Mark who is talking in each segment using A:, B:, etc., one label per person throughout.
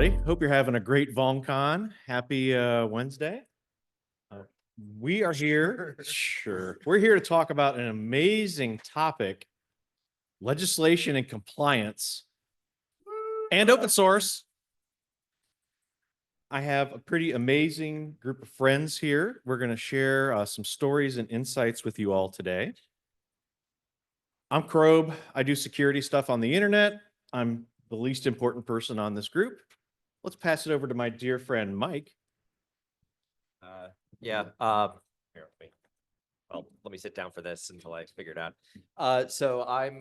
A: everybody. Hope you're having a great VolnCon. Happy Wednesday. We are here. Sure. We're here to talk about an amazing topic, legislation and compliance and open source. I have a pretty amazing group of friends here. We're going to share some stories and insights with you all today. I'm Krob. I do security stuff on the internet. I'm the least important person on this group. Let's pass it over to my dear friend, Mike.
B: Here, well, let me sit down for this until I figure it out. So I'm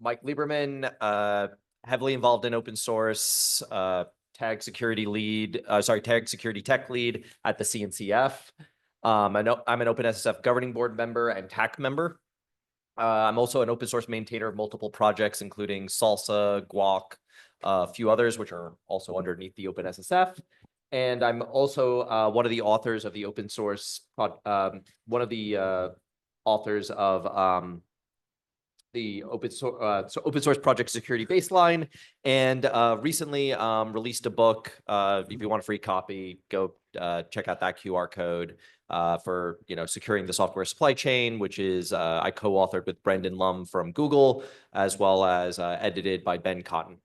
B: Mike Lieberman, heavily involved in open source, TAG Security Lead, TAG Security Tech Lead at the CNCF. I'm an OpenSSF Governing Board member and TAC member. I'm also an open source maintainer of multiple projects, including SLSA, GUAC, a few others, which are also underneath the OpenSSF. And I'm also one of the authors of the open source, authors of the open source project security baseline, and recently released a book. If you want a free copy, go check out that QR code for securing the software supply chain, which is I co-authored with Brendan Lum from Google, as well as edited by Ben Cotton.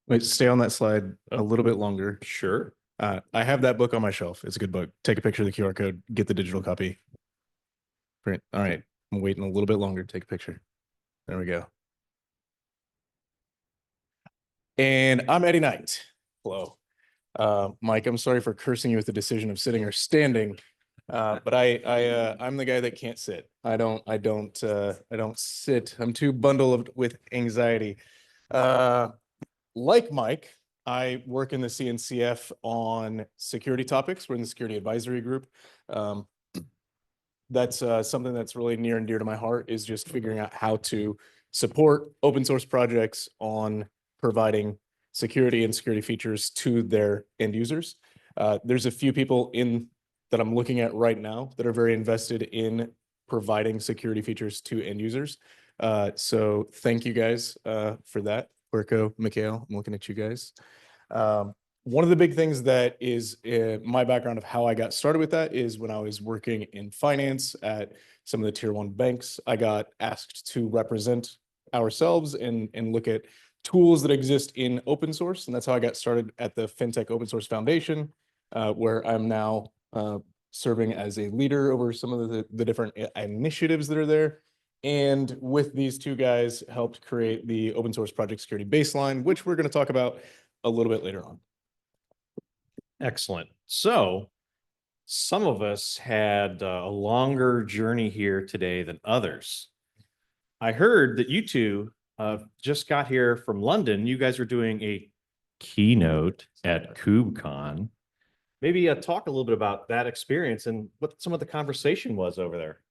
C: Wait, stay on that slide a little bit longer.
A: Sure.
C: I have that book on my shelf. It's a good book. Take a picture of the QR code, get the digital copy. Print. All right. I'm waiting a little bit longer to take a picture. There we go. And I'm Eddie Knight. Hello. Mike, I'm sorry for cursing you with the decision of sitting or standing. But I'm the guy that can't sit. I don't sit. I'm too bundled with anxiety. Like Mike, I work in the CNCF on security topics. We're in the security advisory group. That's something that's really near and dear to my heart, is just figuring out how to support open source projects on providing security and security features to their end users. There's a few people that I'm looking at right now that are very invested in providing security features to end users. So thank you guys for that. Urko, Mikhail, I'm looking at you guys. One of the big things that is my background of how I got started with that is when I was working in finance at some of the tier 1 banks. I got asked to represent ourselves and look at tools that exist in open source. And that's how I got started at the FinTech Open Source Foundation, where I'm now serving as a leader over some of the different initiatives that are there. And with these two guys, helped create the open source project security baseline, which we're going to talk about a little bit later on.
A: Excellent. So some of us had a longer journey here today than others. I heard that you two just got here from London. You guys are doing a keynote at KubeCon. Maybe talk a little bit about that experience and what some of the conversation was over there.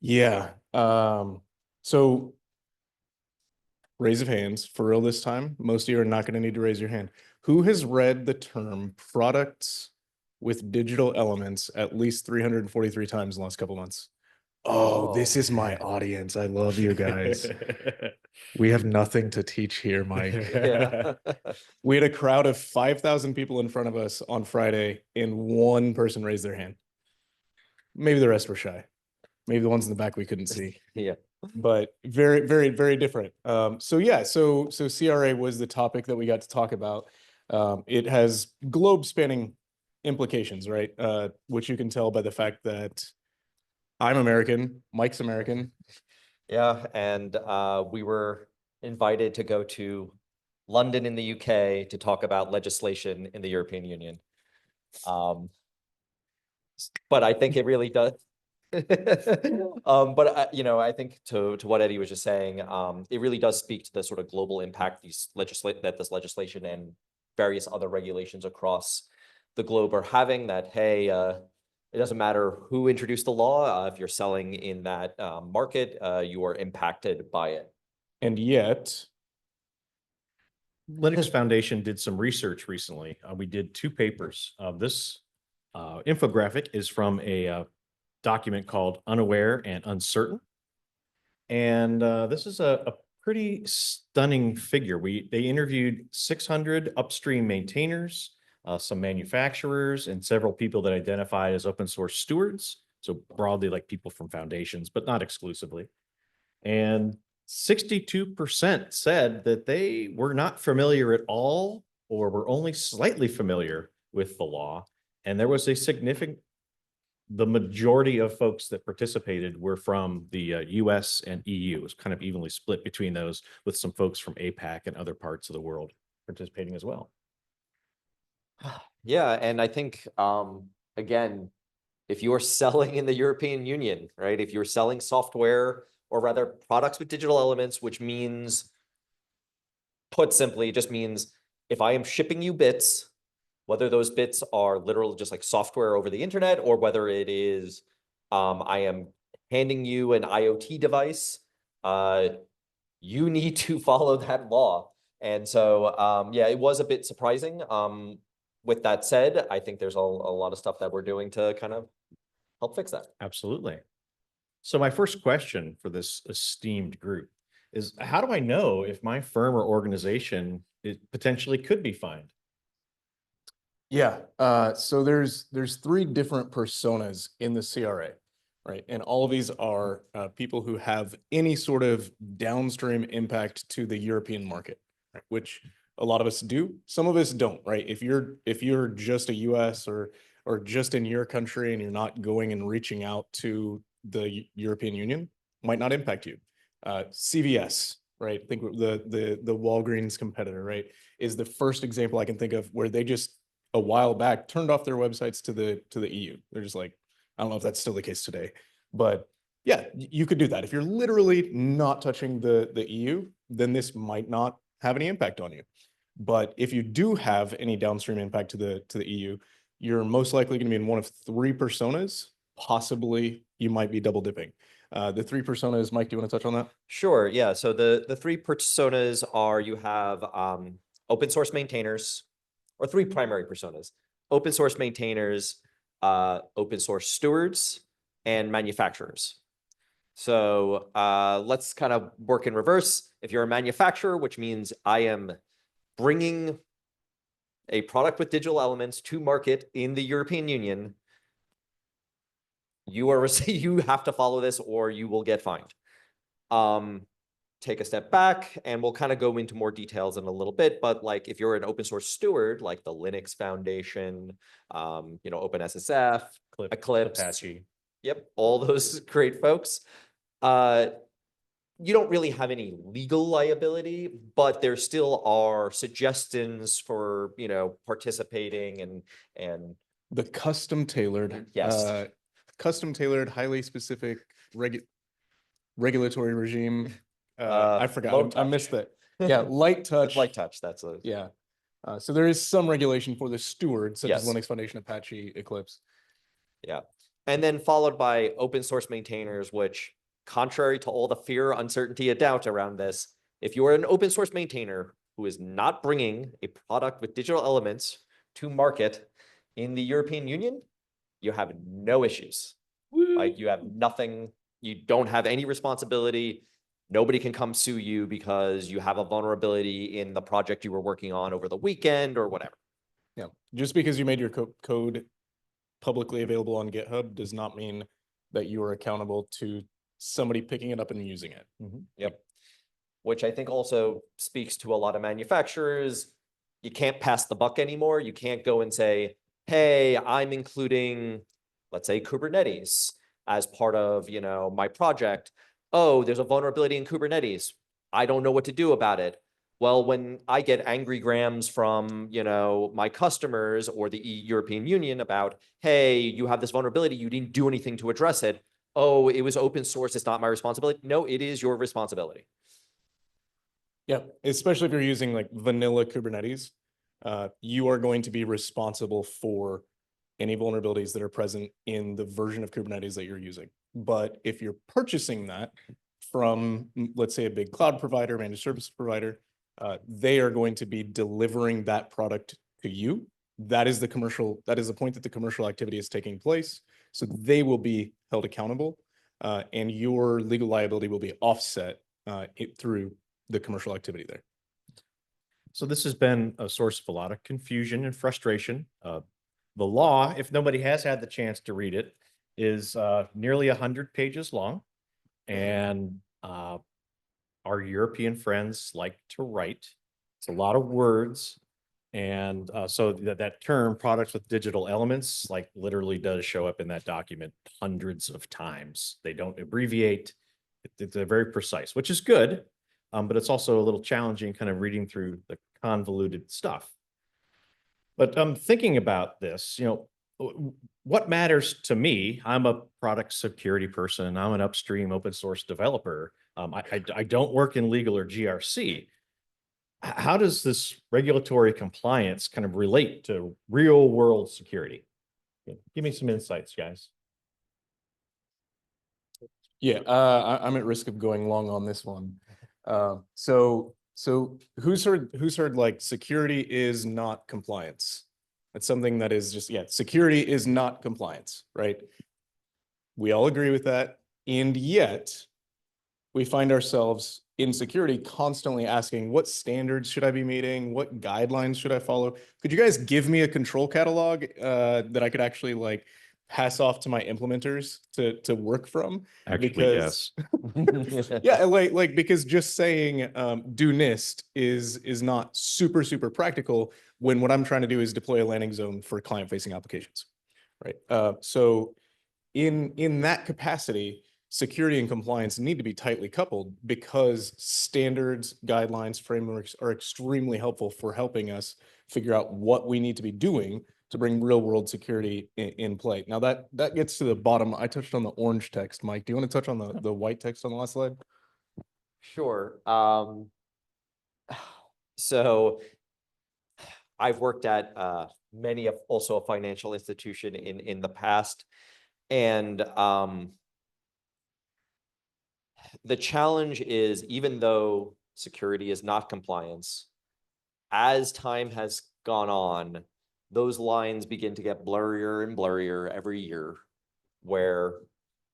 C: Yeah. So raise of hands for real this time. Most of you are not going to need to raise your hand. Who has read the term products with digital elements at least 343 times in the last couple months? Oh, this is my audience. I love you guys. We have nothing to teach here, Mike.
B: Yeah.
C: We had a crowd of 5,000 people in front of us on Friday, and one person raised their hand. Maybe the rest were shy. Maybe the ones in the back we couldn't see.
B: Yeah.
C: But very, very, very different. So CRA was the topic that we got to talk about. It has globe-spanning implications, right? Which you can tell by the fact that I'm American, Mike's American.
B: Yeah, and we were invited to go to London in the UK to talk about legislation in the European Union. But I think it really does. But I think to what Eddie was just saying, it really does speak to the sort of global impact this legislation and various other regulations across the globe are having. That hey, it doesn't matter who introduced the law. If you're selling in that market, you are impacted by it.
C: And yet,
A: Linux Foundation did some research recently. We did 2 papers. This infographic is from a document called Unaware and Uncertain. And this is a pretty stunning figure. They interviewed 600 upstream maintainers, some manufacturers, and several people that identify as open source stewards. So broadly, like people from foundations, but not exclusively. And 62% said that they were not familiar at all or were only slightly familiar with the law. And there was a the majority of folks that participated were from the US and EU. It was kind of evenly split between those, with some folks from APAC and other parts of the world participating as well.
B: Yeah, and I think, again, if you are selling in the European Union, right? If you're selling software, or rather products with digital elements, which means, put simply, just means if I am shipping you bits, whether those bits are literal just like software over the internet, or whether it is I am handing you an IoT device, you need to follow that law. And so, yeah, it was a bit surprising. With that said, I think there's a lot of stuff that we're doing to kind of help fix that.
A: Absolutely. So my first question for this esteemed group is, how do I know if my firm or organization potentially could be fined?
C: Yeah, so there's 3 different personas in the CRA, right? And all of these are people who have any sort of downstream impact to the European market, right? Which a lot of us do. Some of us don't, right? If you're just a US or just in your country and you're not going and reaching out to the European Union, might not impact you. CVS, right? I think the Walgreens competitor, right, is the first example I can think of where they just a while back turned off their websites to the EU. They're just like, I don't know if that's still the case today, but yeah, you could do that. If you're literally not touching the EU, then this might not have any impact on you. But if you do have any downstream impact to the EU, you're most likely going to be in one of 3 personas. Possibly you might be double dipping. The 3 personas, Mike, do you want to touch on that?
B: Sure, yeah. So the 3 personas are, you have open source maintainers, or 3 primary personas: open source maintainers, open source stewards, and manufacturers. So let's kind of work in reverse. If you're a manufacturer, which means I am bringing a product with digital elements to market in the European Union, you have to follow this or you will get fined. Take a step back and we'll kind of go into more details in a little bit, but like if you're an open source steward, like the Linux Foundation, OpenSSF, Eclipse,
A: Apache.
B: Yep, all those great folks. You don't really have any legal liability, but there still are suggestions for, participating and
C: the custom tailored,
B: yes,
C: custom tailored, highly specific regulatory regime. I forgot. I missed that. Yeah, light touch.
B: Light touch. That's a
C: yeah. So there is some regulation for the stewards, such as
B: Yes.
C: Linux Foundation, Apache, Eclipse.
B: Yeah. And then followed by open source maintainers, which, contrary to all the fear, uncertainty, and doubt around this, if you are an open source maintainer who is not bringing a product with digital elements to market in the European Union, you have no issues. Like you have nothing, you don't have any responsibility. Nobody can come sue you because you have a vulnerability in the project you were working on over the weekend or whatever.
C: Yeah, just because you made your code publicly available on GitHub does not mean that you are accountable to somebody picking it up and using it.
A: Mm-hmm.
B: Yep. Which I think also speaks to a lot of manufacturers. You can't pass the buck anymore. You can't go and say, hey, I'm including, let's say, Kubernetes as part of, my project. Oh, there's a vulnerability in Kubernetes. I don't know what to do about it. Well, when I get angry grams from, my customers or the European Union about, hey, you have this vulnerability, you didn't do anything to address it. Oh, it was open source, it's not my responsibility. No, it is your responsibility.
C: Yeah, especially if you're using like vanilla Kubernetes, you are going to be responsible for any vulnerabilities that are present in the version of Kubernetes that you're using. But if you're purchasing that from, let's say, a big cloud provider, managed service provider, they are going to be delivering that product to you. That is the point that the commercial activity is taking place. So they will be held accountable, and your legal liability will be offset through the commercial activity there.
A: So this has been a source of a lot of confusion and frustration. The law, if nobody has had the chance to read it, is nearly 100 pages long. And our European friends like to write. It's a lot of words. And so that term, products with digital elements, like literally does show up in that document hundreds of times. They don't abbreviate. They're very precise, which is good. But it's also a little challenging kind of reading through the convoluted stuff. But I'm thinking about this, what matters to me? I'm a product security person. I'm an upstream open source developer. I don't work in legal or GRC. How does this regulatory compliance kind of relate to real world security? Give me some insights, guys.
C: Yeah, I'm at risk of going long on this one. So who's heard like security is not compliance? That's something that is just, yeah, security is not compliance, right? We all agree with that. And yet we find ourselves in security constantly asking, what standards should I be meeting? What guidelines should I follow? Could you guys give me a control catalog that I could actually like pass off to my implementers to work from?
A: Actually, yes.
C: Yeah, like because just saying do NIST is not super practical when what I'm trying to do is deploy a landing zone for client-facing applications, right? So in that capacity, security and compliance need to be tightly coupled because standards, guidelines, frameworks are extremely helpful for helping us figure out what we need to be doing to bring real world security in play. Now that gets to the bottom. I touched on the orange text. Mike, do you want to touch on the white text on the last slide?
B: Sure. So I've worked at also a financial institution in the past. And the challenge is, even though security is not compliance, as time has gone on, those lines begin to get blurrier and blurrier every year, where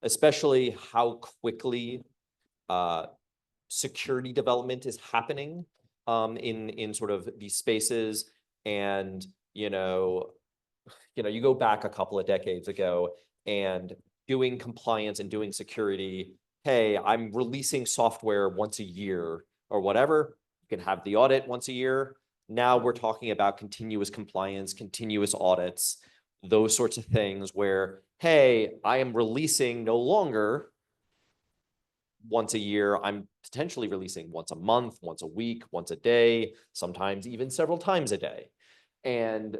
B: especially how quickly security development is happening in sort of these spaces. And, you go back a couple of decades ago and doing compliance and doing security, hey, I'm releasing software once a year or whatever. You can have the audit once a year. Now we're talking about continuous compliance, continuous audits, those sorts of things where, hey, I am releasing no longer once a year. I'm potentially releasing once a month, once a week, once a day, sometimes even several times a day. And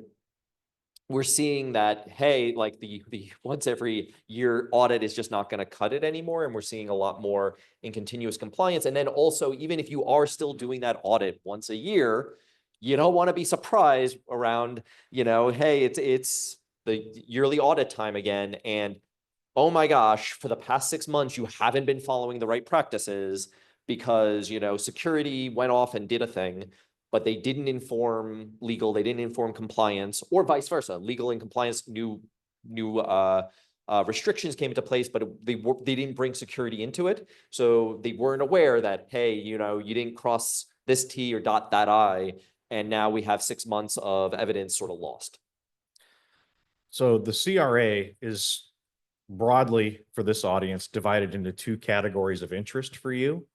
B: we're seeing that, hey, like the once every year audit is just not going to cut it anymore. And we're seeing a lot more in continuous compliance. And then also, even if you are still doing that audit once a year, you don't want to be surprised around, hey, it's the yearly audit time again. And oh my gosh, for the past 6 months, you haven't been following the right practices because, security went off and did a thing, but they didn't inform legal, they didn't inform compliance, or vice versa. Legal and compliance, new restrictions came into place, but they didn't bring security into it. So they weren't aware that, hey, you didn't cross this T or dot that I, and now we have 6 months of evidence sort of lost.
A: So the CRA is broadly, for this audience, divided into 2 categories of interest for you.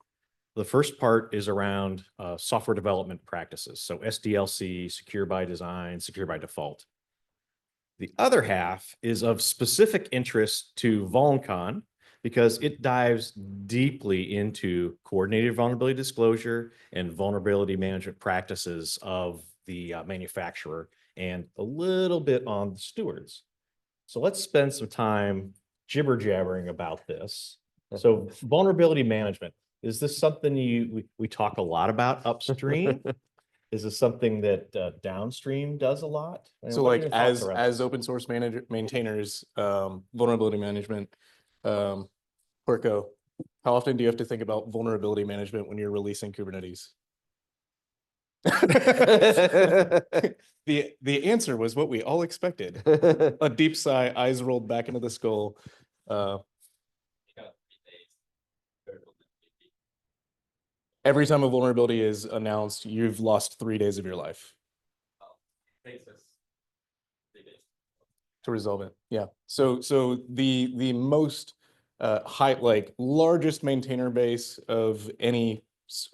A: The first part is around software development practices. So SDLC, secure by design, secure by default. The other half is of specific interest to VulnCon because it dives deeply into coordinated vulnerability disclosure and vulnerability management practices of the manufacturer and a little bit on the stewards. So let's spend some time jibber jabbering about this. So vulnerability management, is this something we talk a lot about upstream? Is this something that downstream does a lot?
C: So like as open source maintainers, vulnerability management, Porco, how often do you have to think about vulnerability management when you're releasing Kubernetes? The answer was what we all expected. A deep sigh, eyes rolled back into the skull. every time a vulnerability is announced, you've lost 3 days of your life to resolve it. Yeah. So the most largest maintainer base of any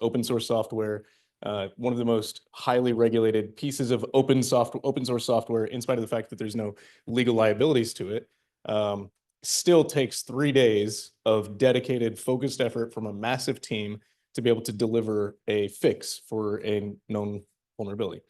C: open source software, one of the most highly regulated pieces of open source software, in spite of the fact that there's no legal liabilities to it, still takes 3 days of dedicated, focused effort from a massive team to be able to deliver a fix for a known vulnerability.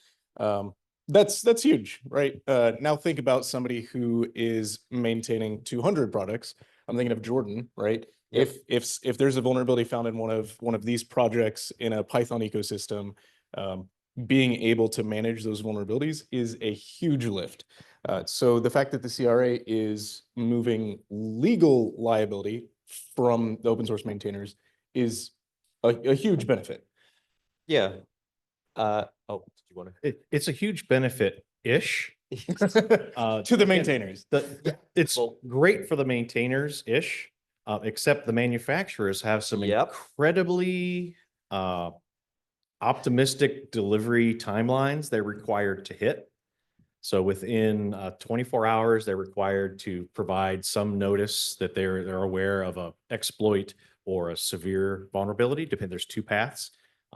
C: That's huge, right? Now think about somebody who is maintaining 200 products. I'm thinking of Jordan, right?
B: Yep.
C: If there's a vulnerability found in one of these projects in a Python ecosystem, being able to manage those vulnerabilities is a huge lift. So the fact that the CRA is moving legal liability from the open source maintainers is a huge benefit.
B: Yeah. Oh, do you want
A: It's a huge benefit-ish.
C: To the
A: again,
C: maintainers.
A: It's
B: Well-
A: great for the maintainers-ish, except the manufacturers have some
B: Yep.
A: incredibly optimistic delivery timelines they're required to hit. So within 24 hours, they're required to provide some notice that they're aware of a exploit or a severe vulnerability. There's two paths.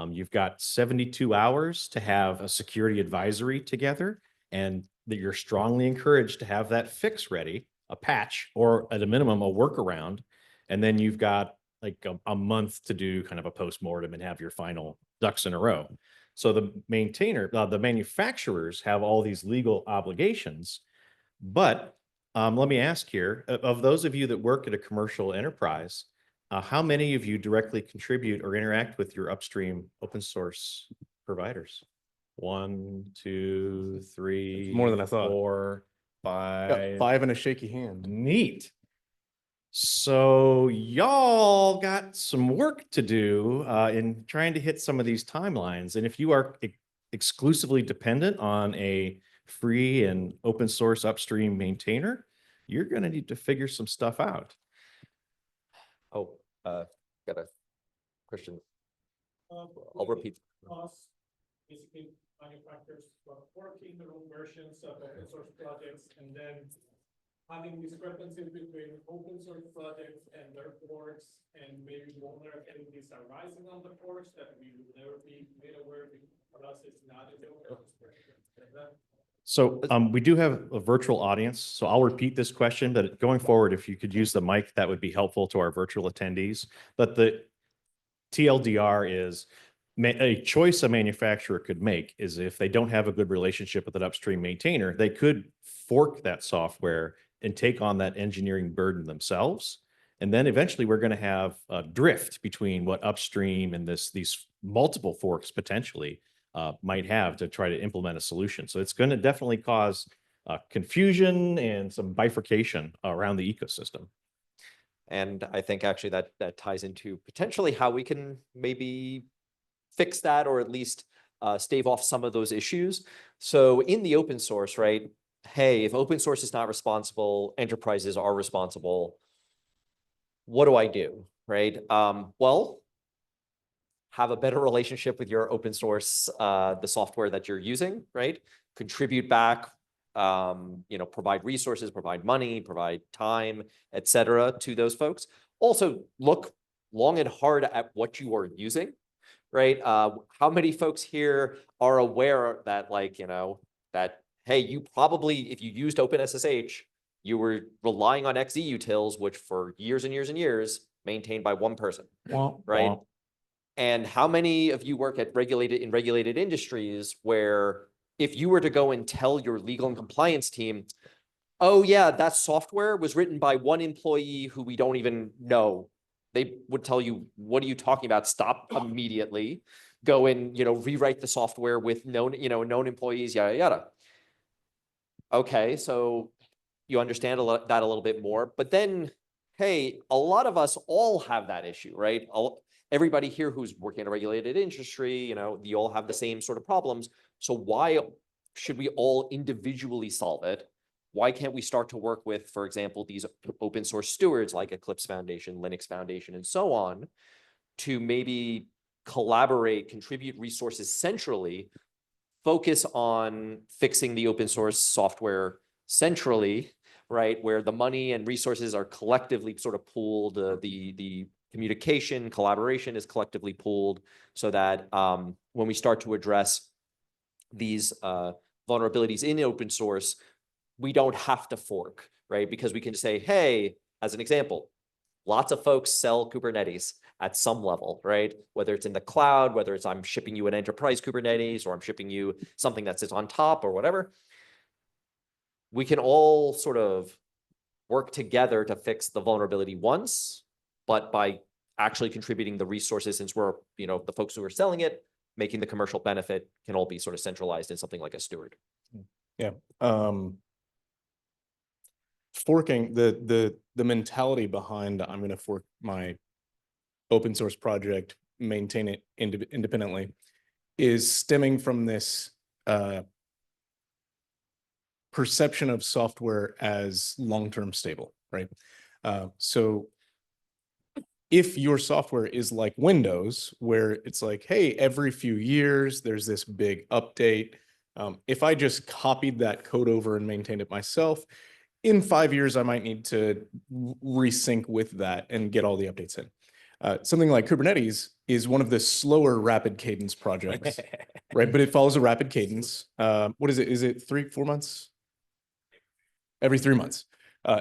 A: You've got 72 hours to have a security advisory together, and that you're strongly encouraged to have that fix ready, a patch, or at a minimum, a workaround. And then you've got like a month to do kind of a postmortem and have your final ducks in a row. So the the manufacturers have all these legal obligations, but let me ask here, of those of you that work at a commercial enterprise, how many of you directly contribute or interact with your upstream open source providers? 1, 2, 3,
C: More than I thought.
A: 4, 5.
C: 5 and a shaky hand.
A: Neat. So y'all got some work to do in trying to hit some of these timelines. And if you are exclusively dependent on a free and open source upstream maintainer, you're going to need to figure some stuff out.
B: Oh, got a question. I'll repeat.
D: Basically, manufacturers were working their own versions of open source projects, and then having discrepancies between open source projects and their forks, and maybe vulnerabilities arising on the forks that we would never be made aware of. For us, it's not in the open source version.
A: So we do have a virtual audience, so I'll repeat this question, but going forward, if you could use the mic, that would be helpful to our virtual attendees. But the TLDR is a choice a manufacturer could make is if they don't have a good relationship with an upstream maintainer, they could fork that software and take on that engineering burden themselves. And then eventually we're going to have a drift between what upstream and these multiple forks potentially might have to try to implement a solution. So it's going to definitely cause confusion and some bifurcation around the ecosystem.
B: And I think actually that ties into potentially how we can maybe fix that, or at least stave off some of those issues. So in the open source, right? Hey, if open source is not responsible, enterprises are responsible. What do I do, right? Well, have a better relationship with your open source, the software that you're using, right? Contribute back, provide resources, provide money, provide time, et cetera, to those folks. Also look long and hard at what you are using, right? How many folks here are aware that that, hey, you probably, if you used OpenSSH, you were relying on XEutils, which for years and years and years, maintained by one person, right? And how many of you work at regulated industries where if you were to go and tell your legal and compliance team, oh yeah, that software was written by one employee who we don't even know, they would tell you, what are you talking about? Stop immediately. Go and, rewrite the software with known employees, yada, yada. Okay, so you understand that a little bit more, but then, hey, a lot of us all have that issue, right? Everybody here who's working in a regulated industry, you all have the same sort of problems. So why should we all individually solve it? Why can't we start to work with, for example, these open source stewards like Eclipse Foundation, Linux Foundation, and so on, to maybe collaborate, contribute resources centrally, focus on fixing the open source software centrally, right? Where the money and resources are collectively sort of pooled, the communication, collaboration is collectively pooled so that when we start to address these vulnerabilities in open source, we don't have to fork, right? Because we can say, hey, as an example, lots of folks sell Kubernetes at some level, right? Whether it's in the cloud, whether it's I'm shipping you an enterprise Kubernetes or I'm shipping you something that sits on top or whatever. We can all sort of work together to fix the vulnerability once, but by actually contributing the resources, since we're, the folks who are selling it, making the commercial benefit can all be sort of centralized in something like a steward.
C: Yeah. Forking, the mentality behind I'm going to fork my open source project, maintain it independently, is stemming from this perception of software as long-term stable, right? So if your software is like Windows, where it's like, hey, every few years, there's this big update. If I just copied that code over and maintained it myself, in 5 years, I might need to resync with that and get all the updates in. Something like Kubernetes is one of the slower rapid cadence projects, right? But it follows a rapid cadence. What is it? Is it 3-4 months? Every 3 months.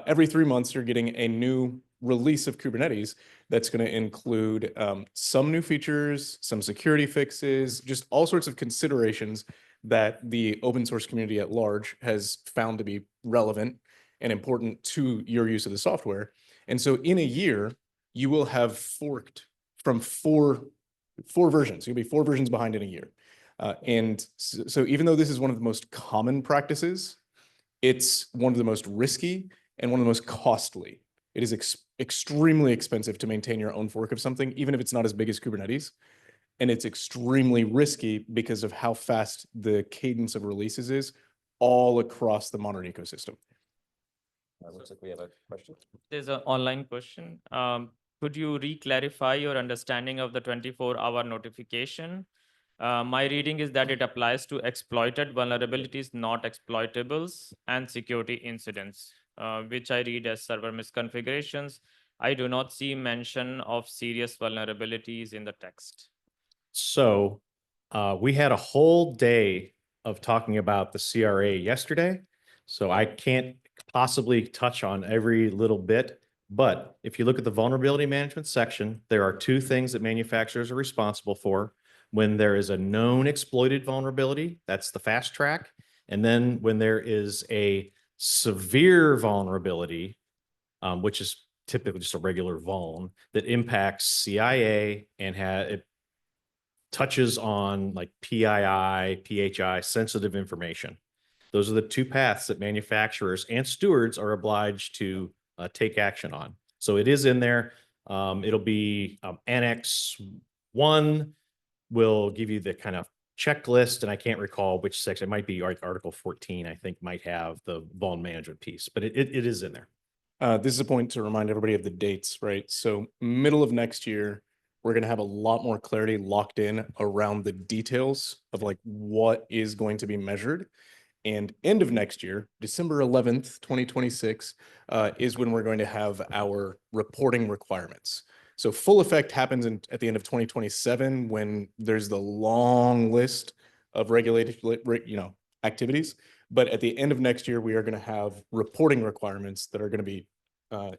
C: Every 3 months, you're getting a new release of Kubernetes that's going to include some new features, some security fixes, just all sorts of considerations that the open source community at large has found to be relevant and important to your use of the software. And so in a year, you will have forked from four versions. You'll be 4 versions behind in a year. And so even though this is one of the most common practices, it's one of the most risky and one of the most costly. It is extremely expensive to maintain your own fork of something, even if it's not as big as Kubernetes. And it's extremely risky because of how fast the cadence of releases is all across the modern ecosystem.
B: Looks like we have a question.
E: There's an online question. Could you re-clarify your understanding of the 24-hour notification? My reading is that it applies to exploited vulnerabilities, not exploitables, and security incidents, which I read as server misconfigurations. I do not see mention of serious vulnerabilities in the text.
A: So we had a whole day of talking about the CRA yesterday, so I can't possibly touch on every little bit. But if you look at the vulnerability management section, there are 2 things that manufacturers are responsible for. When there is a known exploited vulnerability, that's the fast track. And then when there is a severe vulnerability, which is typically just a regular vuln that impacts CIA and it touches on like PII, PHI, sensitive information. Those are the 2 paths that manufacturers and stewards are obliged to take action on. So it is in there. It'll be Annex 1 will give you the kind of checklist, and I can't recall which section. It might be Article 14, I think, might have the vuln management piece, but it is in there.
C: This is a point to remind everybody of the dates, right? So middle of next year, we're going to have a lot more clarity locked in around the details of like what is going to be measured. And end of next year, December 11th, 2026, is when we're going to have our reporting requirements. So full effect happens at the end of 2027 when there's the long list of regulated, activities. But at the end of next year, we are going to have reporting requirements that are going to be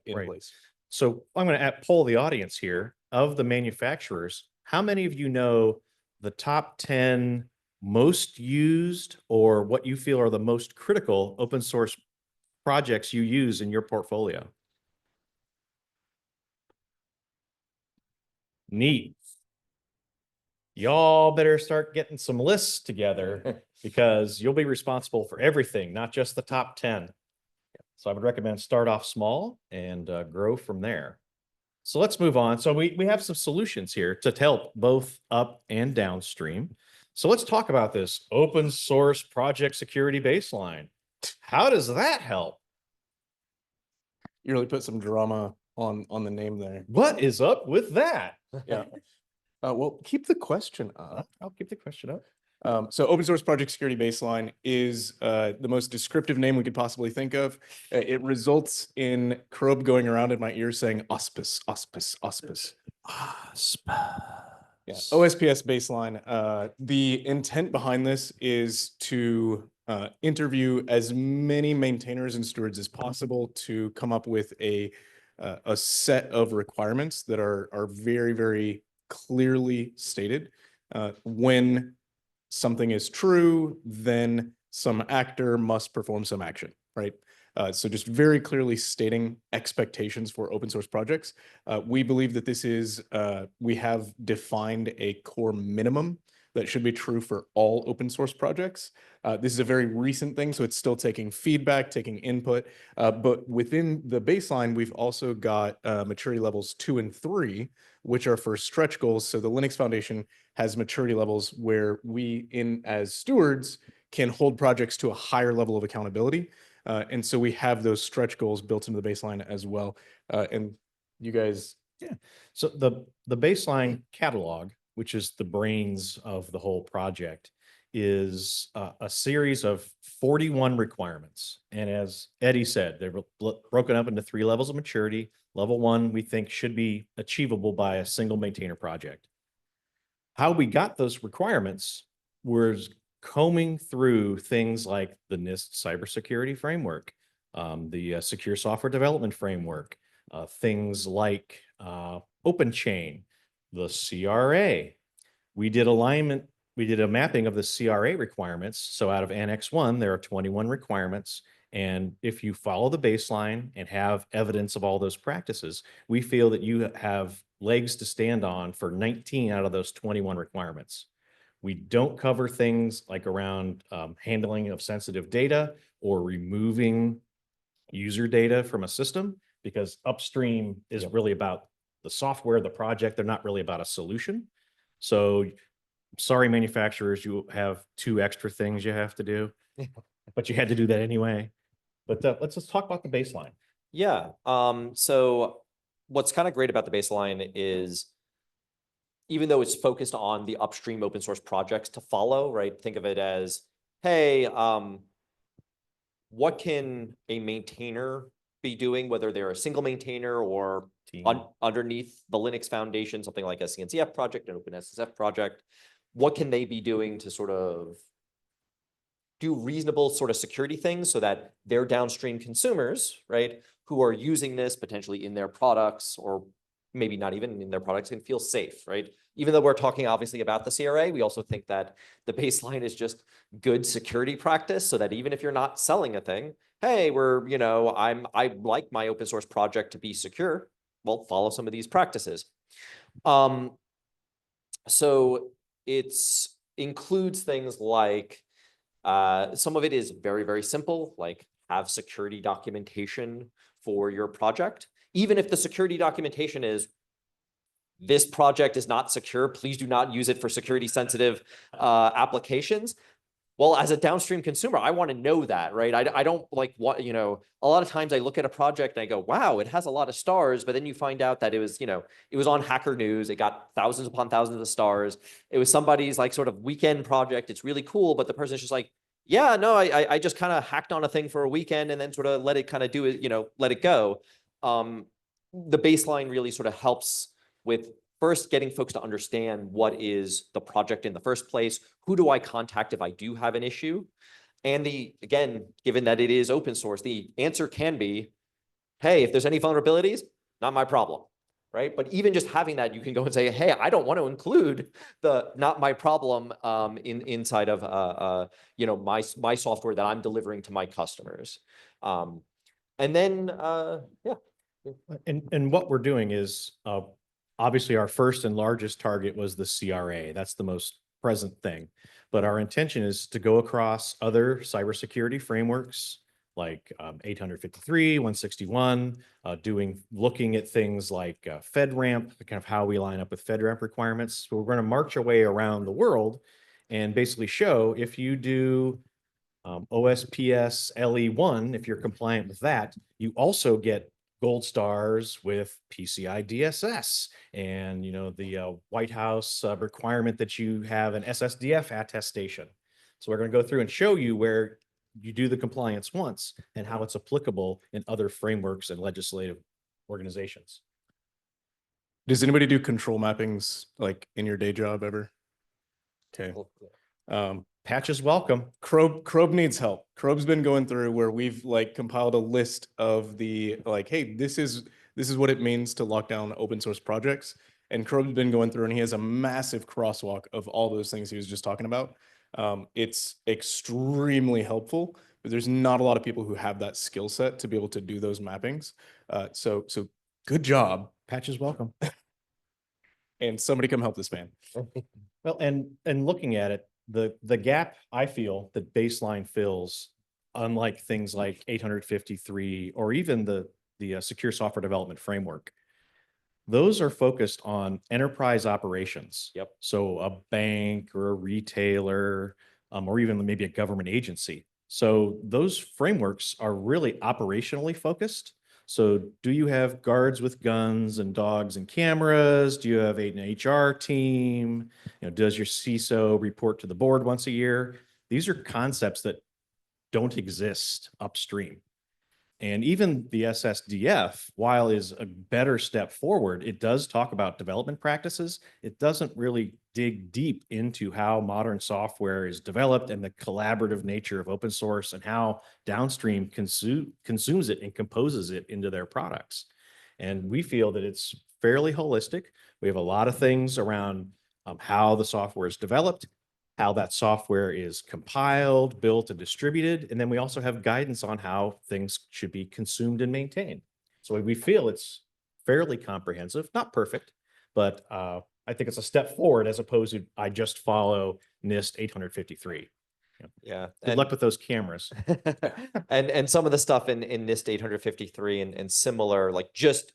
C: in place.
A: So I'm going to poll the audience here of the manufacturers. How many of you know the top 10 most used or what you feel are the most critical open source projects you use in your portfolio? Neat. Y'all better start getting some lists together because you'll be responsible for everything, not just the top 10. So I would recommend start off small and grow from there. So let's move on. So we have some solutions here to help both up and downstream. So let's talk about this open source project security baseline. How does that help?
C: You really put some drama on the name there.
A: What is up with that?
C: Yeah. Well, keep the question up.
A: I'll keep the question up.
C: So Open Source Project Security Baseline is the most descriptive name we could possibly think of. It results in Krob going around in my ears saying auspice, auspice, auspice. Yeah, OSPS baseline. The intent behind this is to interview as many maintainers and stewards as possible to come up with a set of requirements that are very, very clearly stated. When something is true, then some actor must perform some action, right? So just very clearly stating expectations for open source projects. We believe that this is, we have defined a core minimum that should be true for all open source projects. This is a very recent thing, so it's still taking feedback, taking input. But within the baseline, we've also got maturity levels 2 and 3, which are for stretch goals. So the Linux Foundation has maturity levels where we, as stewards, can hold projects to a higher level of accountability. And so we have those stretch goals built into the baseline as well. And you guys.
A: Yeah. So the baseline catalog, which is the brains of the whole project, is a series of 41 requirements. And as Eddie said, they're broken up into 3 levels of maturity. Level 1, we think, should be achievable by a single maintainer project. How we got those requirements was combing through things like the NIST cybersecurity framework, the Secure Software Development Framework, things like OpenChain, the CRA. We did alignment, we did a mapping of the CRA requirements. So out of Annex 1, there are 21 requirements. And if you follow the baseline and have evidence of all those practices, we feel that you have legs to stand on for 19 out of those 21 requirements. We don't cover things like around handling of sensitive data or removing user data from a system, because upstream is really about the software, the project. They're not really about a solution. So sorry, manufacturers, you have 2 extra things you have to do, but you had to do that anyway. But let's just talk about the baseline.
B: Yeah. So what's kind of great about the baseline is, even though it's focused on the upstream open source projects to follow, right? Think of it as, hey, what can a maintainer be doing, whether they're a single maintainer or underneath the Linux Foundation, something like a CNCF project, an OpenSSF project, what can they be doing to sort of do reasonable sort of security things so that their downstream consumers, right, who are using this potentially in their products or maybe not even in their products, can feel safe, right? Even though we're talking obviously about the CRA, we also think that the baseline is just good security practice, so that even if you're not selling a thing, hey, I like my open source project to be secure, well, follow some of these practices. So it's includes things like, some of it is very, very simple, like have security documentation for your project. Even if the security documentation is, this project is not secure, please do not use it for security sensitive applications. Well, as a downstream consumer, I want to know that, right? I don't like what, a lot of times I look at a project and I go, wow, it has a lot of stars, but then you find out that it was, it was on Hacker News. It got thousands upon thousands of stars. It was somebody's like sort of weekend project. It's really cool, but the person's just like, yeah, no, I just kind of hacked on a thing for a weekend and then sort of let it kind of do it, let it go. The baseline really sort of helps with first getting folks to understand what is the project in the first place. Who do I contact if I do have an issue? And again, given that it is open source, the answer can be, hey, if there's any vulnerabilities, not my problem, right? But even just having that, you can go and say, hey, I don't want to include the not my problem inside of my software that I'm delivering to my customers. And then yeah.
A: And what we're doing is obviously our first and largest target was the CRA. That's the most present thing. But our intention is to go across other cybersecurity frameworks like 853, 161, looking at things like FedRAMP, kind of how we line up with FedRAMP requirements. So we're going to march our way around the world and basically show if you do OSPS LE1, if you're compliant with that, you also get gold stars with PCI DSS and, the White House requirement that you have an SSDF attestation. So we're going to go through and show you where you do the compliance once and how it's applicable in other frameworks and legislative organizations.
C: Does anybody do control mappings like in your day job ever? Okay.
A: Patch is welcome.
C: Crobe needs help. Crobe's been going through where we've like compiled a list of the like, hey, this is what it means to lock down open source projects. And Crobe's been going through and he has a massive crosswalk of all those things he was just talking about. It's extremely helpful, but there's not a lot of people who have that skill set to be able to do those mappings. So good job.
A: Patch is welcome.
C: And somebody come help this man.
A: Well, and looking at it, the gap I feel that Baseline fills, unlike things like 853 or even the Secure Software Development Framework, those are focused on enterprise operations.
B: Yep.
A: So a bank or a retailer, or even maybe a government agency. So those frameworks are really operationally focused. So do you have guards with guns and dogs and cameras? Do you have an HR team? Does your CISO report to the board once a year? These are concepts that don't exist upstream. And even the SSDF, while is a better step forward, it does talk about development practices. It doesn't really dig deep into how modern software is developed and the collaborative nature of open source and how downstream consumes it and composes it into their products. And we feel that it's fairly holistic. We have a lot of things around how the software is developed, how that software is compiled, built, and distributed. And then we also have guidance on how things should be consumed and maintained. So we feel it's fairly comprehensive, not perfect, but I think it's a step forward as opposed to I just follow NIST 853.
B: Yeah.
A: Good luck with those cameras.
B: And some of the stuff in NIST 853 and similar, like just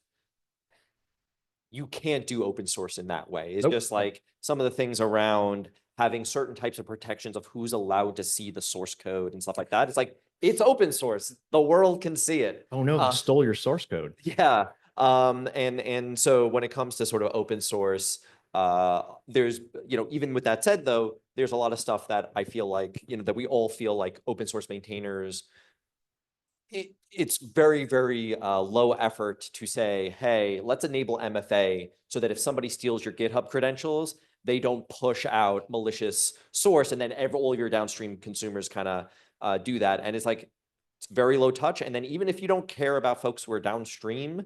B: you can't do open source in that way. It's
A: Nope.
B: just like some of the things around having certain types of protections of who's allowed to see the source code and stuff like that. It's like, it's open source. The world can see it.
A: Oh no, they stole your source code.
B: Yeah. And so when it comes to sort of open source, there's, even with that said, though, there's a lot of stuff that I feel like, that we all feel like open source maintainers, it's very, very low effort to say, hey, let's enable MFA so that if somebody steals your GitHub credentials, they don't push out malicious source and then all your downstream consumers kind of do that. And it's like, it's very low touch. And then even if you don't care about folks who are downstream,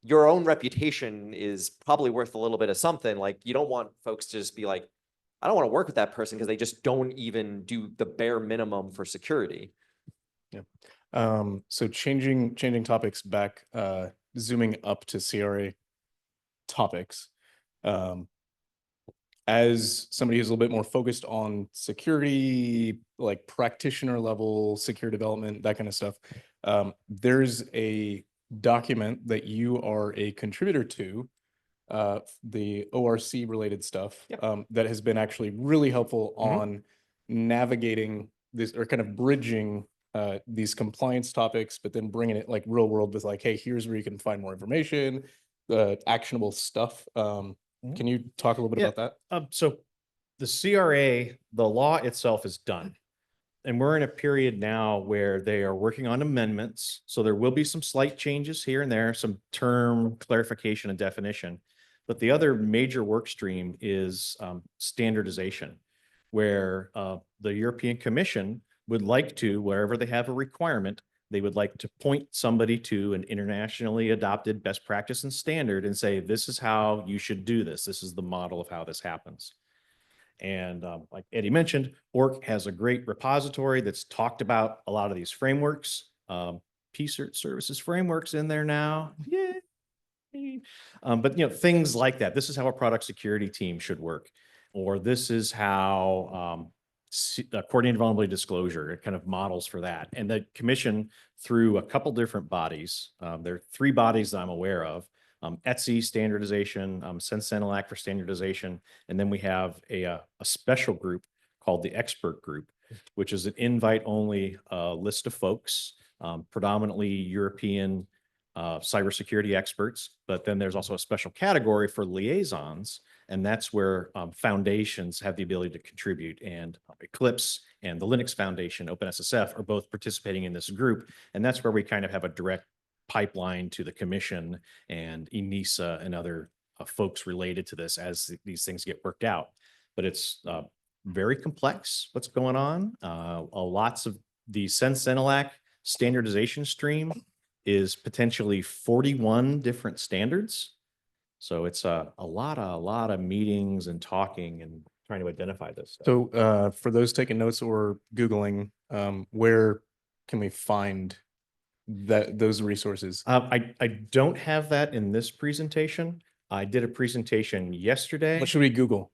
B: your own reputation is probably worth a little bit of something. Like you don't want folks to just be like, I don't want to work with that person because they just don't even do the bare minimum for security.
C: Yeah. So changing topics back, zooming up to CRA topics. As somebody who's a little bit more focused on security, like practitioner level, secure development, that kind of stuff, there's a document that you are a contributor to, the ORC related stuff,
A: Yep.
C: that has been actually really helpful on navigating this or kind of bridging these compliance topics, but then bringing it like real world with like, hey, here's where you can find more information, actionable stuff. Can you talk a little bit about that?
A: So the CRA, the law itself is done. And we're in a period now where they are working on amendments. So there will be some slight changes here and there, some term clarification and definition. But the other major work stream is standardization, where the European Commission would like to, wherever they have a requirement, they would like to point somebody to an internationally adopted best practice and standard and say, this is how you should do this. This is the model of how this happens. And like Eddie mentioned, ORC has a great repository that's talked about a lot of these frameworks, P-Cert services frameworks in there now. Yay. But things like that. This is how a product security team should work, or this is how coordinated vulnerability disclosure, it kind of models for that. And the commission, through a couple different bodies, there are 3 bodies that I'm aware of, ETSI standardization, CNCF for standardization, and then we have a special group called the expert group, which is an invite-only list of folks, predominantly European cybersecurity experts, but then there's also a special category for liaisons, and that's where foundations have the ability to contribute. And Eclipse and the Linux Foundation, OpenSSF, are both participating in this group, and that's where we kind of have a direct pipeline to the commission and ENISA and other folks related to this as these things get worked out. But it's very complex what's going on. Lots of the CNCF standardization stream is potentially 41 different standards. So it's a lot of meetings and talking and trying to identify this stuff.
C: So for those taking notes or Googling, where can we find those resources?
A: I don't have that in this presentation. I did a presentation yesterday.
C: What should we Google?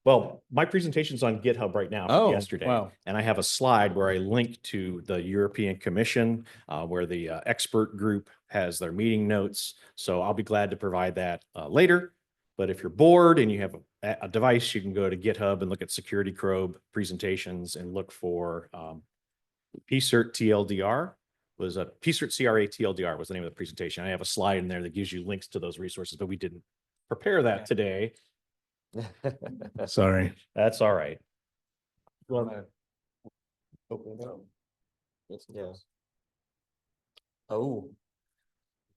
A: Well, my presentation's on GitHub right now from yesterday.
C: Wow.
A: And I have a slide where I link to the European Commission, where the expert group has their meeting notes. So I'll be glad to provide that later. But if you're bored and you have a device, you can go to GitHub and look at Security Probe presentations and look for PCERT TLDR. Was a PCERT CRA TLDR was the name of the presentation. I have a slide in there that gives you links to those resources, but we didn't prepare that today.
C: Sorry.
A: That's all right.
B: Yeah. Oh,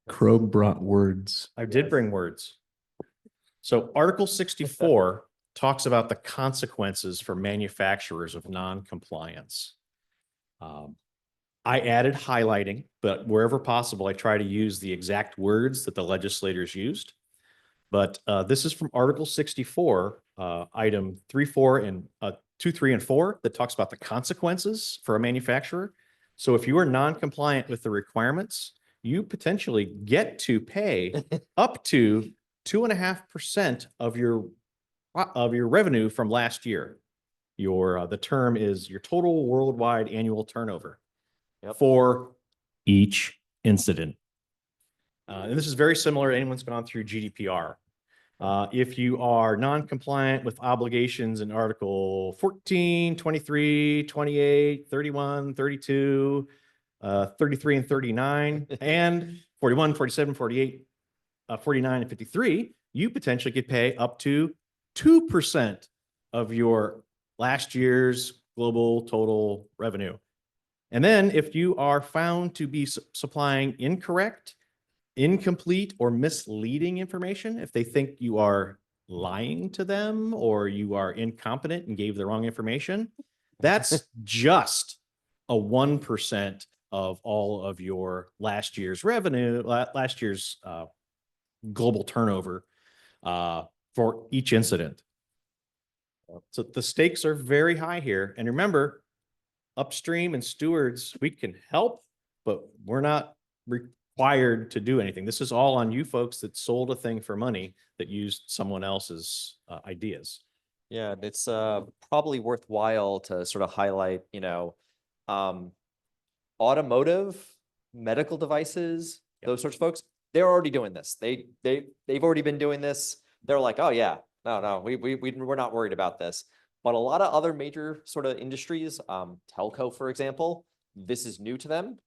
C: Crow brought words.
A: I did bring words. So Article 64 talks about the consequences for manufacturers of non-compliance. I added highlighting, but wherever possible, I try to use the exact words that the legislators used. But this is from Article 64, item 3, 4, and 2, 3, and 4 that talks about the consequences for a manufacturer. So if you are non-compliant with the requirements, you potentially get to pay up to 2.5% of your revenue from last year. The term is your total worldwide annual turnover for each incident. And this is very similar to anyone's gone through GDPR. If you are non-compliant with obligations in Article 14, 23, 28, 31, 32, 33, and 39, and 41, 47, 48, 49, and 53, you potentially could pay up to 2% of your last year's global total revenue. And then if you are found to be supplying incorrect, incomplete, or misleading information, if they think you are lying to them or you are incompetent and gave the wrong information, that's just a 1% of all of your last year's revenue, last year's global turnover for each incident. So the stakes are very high here. And remember, upstream and stewards, we can help, but we're not required to do anything. This is all on you folks that sold a thing for money that used someone else's ideas.
B: yeah, it's probably worthwhile to sort of highlight, automotive, medical devices, those sorts of folks. They're already doing this. They've already been doing this. They're like, oh yeah, no, we're not worried about this. But a lot of other major sort of industries, telco, for example, this is new to them.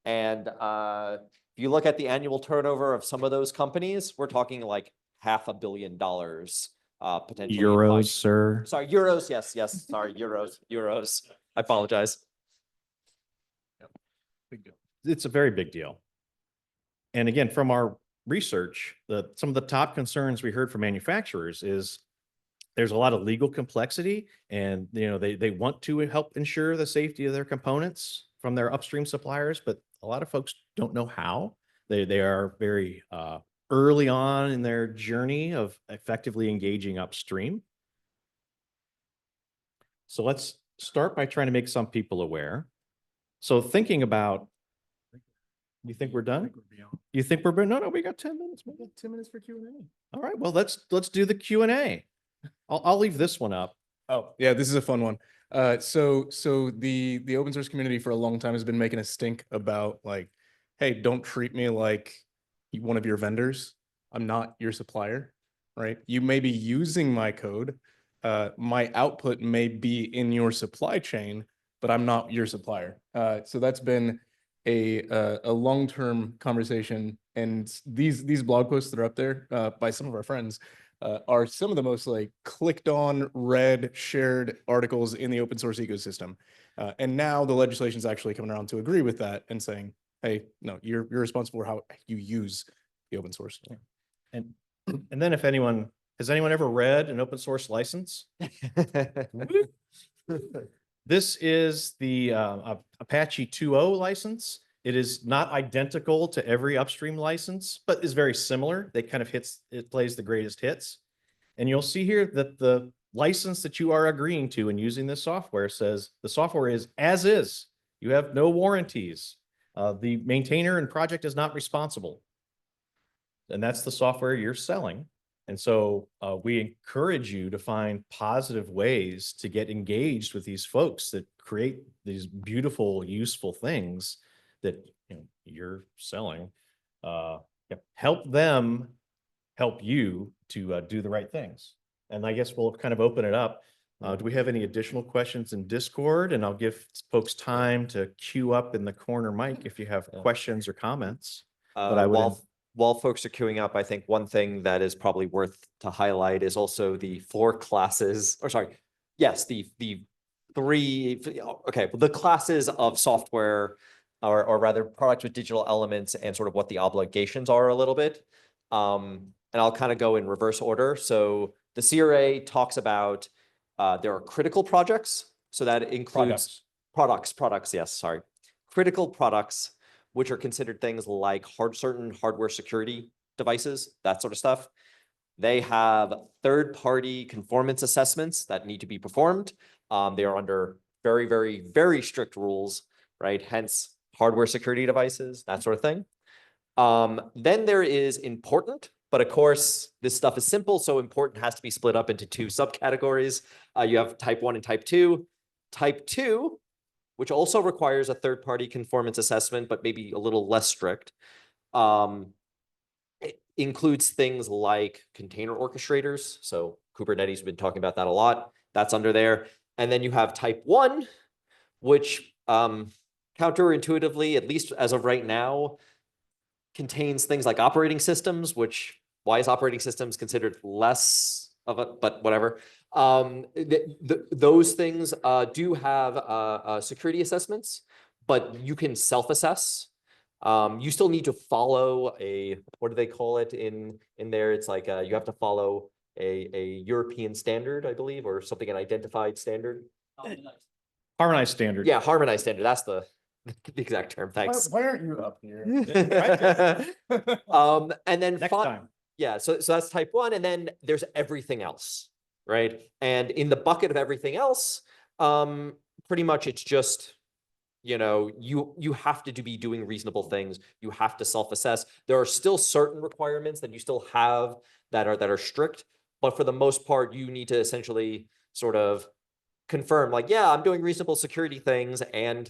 B: And if you look at the annual turnover of some of those companies, we're talking like $500 million potentially.
A: Euros, sir.
B: Sorry, euros. Yes. Sorry, euros. I apologize.
C: Big deal.
A: It's a very big deal. And again, from our research, some of the top concerns we heard from manufacturers is there's a lot of legal complexity, and they want to help ensure the safety of their components from their upstream suppliers, but a lot of folks don't know how. They are very early on in their journey of effectively engaging upstream. So let's start by trying to make some people aware. So thinking about, you think we're done? You think we're done? No, we got 10 minutes. We got 10 minutes for Q&A. All right, well, let's do the Q&A. I'll leave this one up.
C: Oh, yeah, this is a fun one. So the open source community for a long time has been making a stink about like, hey, don't treat me like one of your vendors. I'm not your supplier, right? You may be using my code. My output may be in your supply chain, but I'm not your supplier. So that's been a long-term conversation, and these blog posts that are up there by some of our friends are some of the most like clicked on, read, shared articles in the open source ecosystem. And now the legislation is actually coming around to agree with that and saying, hey, no, you're responsible for how you use the open source.
A: And then if anyone, has anyone ever read an open source license? This is the Apache 2.0 license. It is not identical to every upstream license, but is very similar. They kind of it plays the greatest hits. And you'll see here that the license that you are agreeing to and using this software says the software is as is. You have no warranties. The maintainer and project is not responsible. And that's the software you're selling. And so we encourage you to find positive ways to get engaged with these folks that create these beautiful, useful things that you're selling. Help them help you to do the right things. And I guess we'll kind of open it up. Do we have any additional questions in Discord? And I'll give folks time to queue up in the corner mic if you have questions or comments. But I would
B: while folks are queuing up, I think one thing that is probably worth to highlight is also the 4 classes, or sorry, yes, the 3, okay, the classes of software, or rather products with digital elements, and sort of what the obligations are a little bit. And I'll kind of go in reverse order. So the CRA talks about there are critical projects. So that includes products, yes, sorry. Critical products, which are considered things like certain hardware security devices, that sort of stuff. They have third-party conformance assessments that need to be performed. They are under very, very, very strict rules, right? Hence, hardware security devices, that sort of thing. Then there is important, but of course, this stuff is simple, so important has to be split up into 2 subcategories. You have type 1 and type 2. Type 2, which also requires a third-party conformance assessment, but maybe a little less strict. It includes things like container orchestrators. So Kubernetes, we've been talking about that a lot. That's under there. And then you have type 1, which counterintuitively, at least as of right now, contains things like operating systems, which why is operating systems considered less of a, but whatever. Those things do have security assessments, but you can self-assess. You still need to follow what do they call it in there? It's like you have to follow a European standard, I believe, or something, an identified standard.
A: harmonized standard.
B: Yeah, harmonized standard. That's the exact term. Thanks.
C: Why aren't you up here?
B: And then
A: Next time.
B: yeah, so that's type 1, and then there's everything else, right? And in the bucket of everything else, pretty much it's just, you have to be doing reasonable things. You have to self-assess. There are still certain requirements that you still have that are strict, but for the most part, you need to essentially sort of confirm, like, yeah, I'm doing reasonable security things, and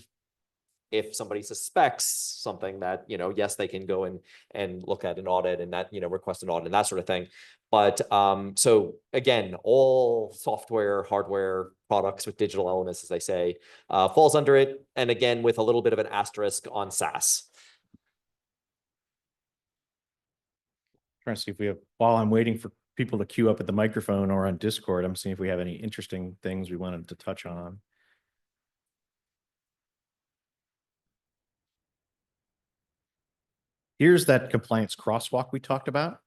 B: if somebody suspects something that, yes, they can go and look at an audit and that, request an audit and that sort of thing. But so again, all software, hardware products with digital elements, as I say, falls under it. And again, with a little bit of an asterisk on SaaS.
A: Trying to see if we have, while I'm waiting for people to queue up at the microphone or on Discord, I'm seeing if we have any interesting things we wanted to touch on. Here's that compliance crosswalk we talked about.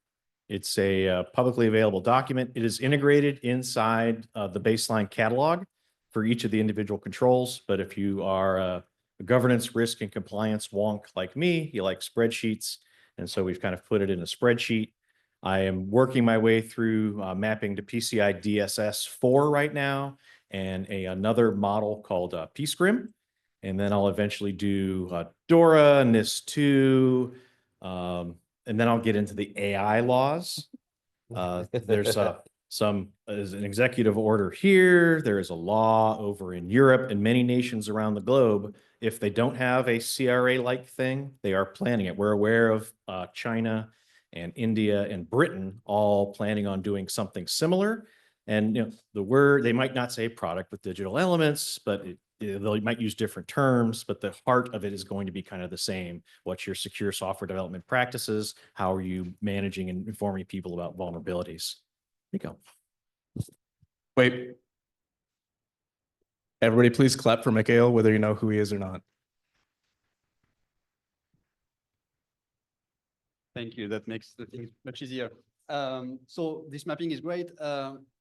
A: It's a publicly available document. It is integrated inside the baseline catalog for each of the individual controls. But if you are a governance, risk, and compliance wonk like me, you like spreadsheets. And so we've kind of put it in a spreadsheet. I am working my way through mapping to PCI DSS 4 right now, and another model called PSCRIM. And then I'll eventually do DORA, NIST 2, and then I'll get into the AI laws. There's there's an executive order here. There is a law over in Europe and many nations around the globe. If they don't have a CRA-like thing, they are planning it. We're aware of China and India and Britain all planning on doing something similar. And, the word, they might not say product with digital elements, but they might use different terms, but the heart of it is going to be kind of the same. What's your secure software development practices? How are you managing and informing people about vulnerabilities? There you go.
C: Wait. Everybody please clap for Mikhail, whether you know who he is or not.
F: Thank you. That makes the things much easier. So this mapping is great.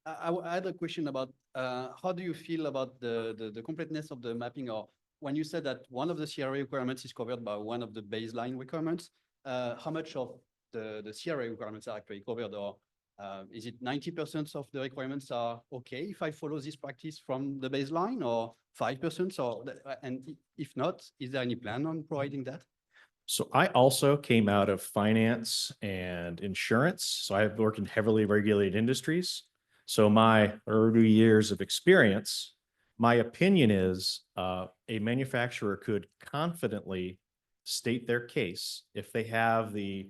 F: I had a question about how do you feel about the completeness of the mapping, or when you said that one of the CRA requirements is covered by one of the baseline requirements, how much of the CRA requirements are actually covered, or is it 90% of the requirements are okay if I follow this practice from the baseline, or 5%? Or and if not, is there any plan on providing that?
A: So I also came out of finance and insurance. So I've worked in heavily regulated industries. So my early years of experience, my opinion is a manufacturer could confidently state their case if they have the